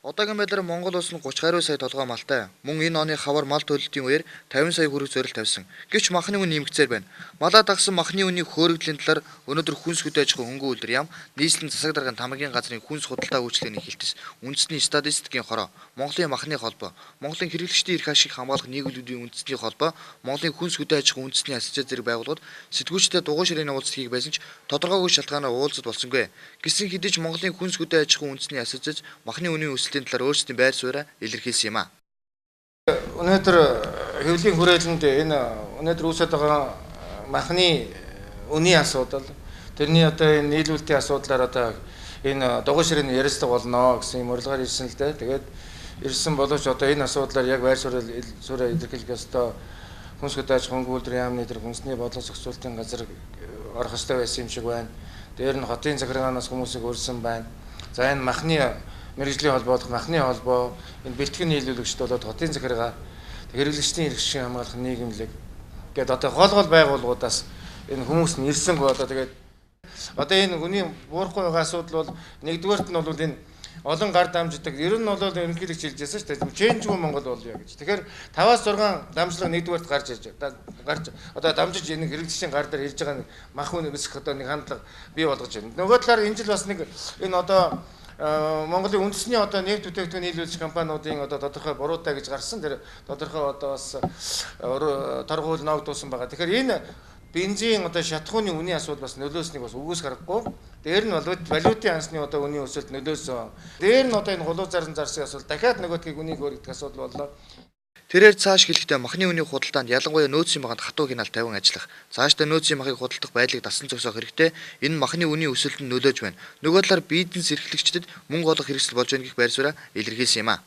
Одоогийн байдлаар Монгол улс нь 30 гаруй сая толгой малтай. Мөн энэ оны хавар мал төлөлтийн үеэр 50 сая хүрэх зорилт тавьсан. Гэвч махны үн нэмэгцээр байна. Малаа дагсан махны үнийн хөөрөгдлийн талаар өнөөдөр хүнс хөдөө аж ахуйн хөнгөн үйлдвэр яам нийслэн засаг даргын тамгийн газрын хүнс худалдаа үйлчлэгээний хэлтс үндэсний статистикийн хороо, Монголын махны холбоо, Монголын хэрэглэгчдийн эрх ашиг хамгаалах нийгүүлүүдийн үндэсний холбоо, Монголын хүнс хөдөө аж ахуйн үндэсний асоциац зэрэг байгууллагууд сэтгүүлчдэд дугуй ширээний уулзалт хийх байсан ч тодорхойгүй шалтгаанаар уулзалт болсонгүй. Гэсэн хэдий ч Монголын хүнс хөдөө аж ахуйн үндэсний асоциац махны үнийн өсөлтийн талаар өөрсдийн байр сууриа илэрхийлсэн юм а. Өнөөдөр хэвлэлийн хүрээлэнд энэ өнөөдөр үүсэж байгаа махны үнийн асуудал, тэрний одоо энэ нийлүүлэлтийн асуудлаар одоо энэ дугуй ширээний ярилцлага болно гэсэн юм урилгаар ирсэн л дээ. Тэгээд ирсэн боловч одоо энэ асуудлаар яг байр сууриа илэрхийлэх ёстой хүнс хөдөө аж ахуйн үйлдвэр яамны тэр хүнсний бодлого зохицуулалтын газар орох ёстой байсан юм шиг байна. Дээр нь хотын захиргаанаас хүмүүсийг урьсан байна. За энэ махны мэргэжлийн холбоолох махны холбоо энэ бэлтгэн нийлүүлэгчд болоод хотын захиргаа хэрэглэгчдийн эрх ашиг хамгаалах нийгэмлэг гэдэг одоо гол байгууллагуудаас энэ хүмүүс нь ирсэнгүй одоо тэгээд одоо энэ хүний буурахгүй байгаа асуудал бол нэгдүгээрт нь бол энэ олон гар дамждаг ер нь бол ерөнхийлөгч хэлжсэн шүү дээ. Чэнжгүй Монгол болё гэж. Тэгэхээр 5-6 дамжлага нэгдүгээрт гарч одоо дамжиж энэ хэрэглэгчийн гар дээр ирж байгаа мах үн өсөх одоо нэг хандлага бий болгож байна. Нөгөө талаар энэ жил бас нэг энэ одоо Монголын үндэсний одоо нефть бүтээгдэхүүн нийлүүлэгч компаниудын одоо тодорхой буруутай гэж гарсан. Тэр тодорхой одоо бас торгуул ногдуулсан байгаа. Тэгэхээр энэ бензин одоо шатхууны үнийн асуудал бас нөлөөснийг бас үгүйс гарахгүй. Дээр нь валютын хансны одоо үнийн өсөлт нөлөөсөн. Дээр нь одоо энэ хулуу зарсан асуудал дахиад нөгөөдгийг үнийг өөрөгдөх асуудал боллоо. Тэрээр цааш хэлэхдээ махны үнийн худалдаанд ялангуяа нөөцийн баганд хатуу хяналт тавин ажиллах, цаашдаа нөөцийн махыг худалдах байдлыг дасан зогсоох хэрэгтэй. Энэ махны үнийн өсөлтөнд нөлөөж байна. Нөгөө талаар бизнес эрхлэгчдэд мөнгө олох хэрэгсэл болж байна гэх байр сууриа илэрхийлсэн юм а.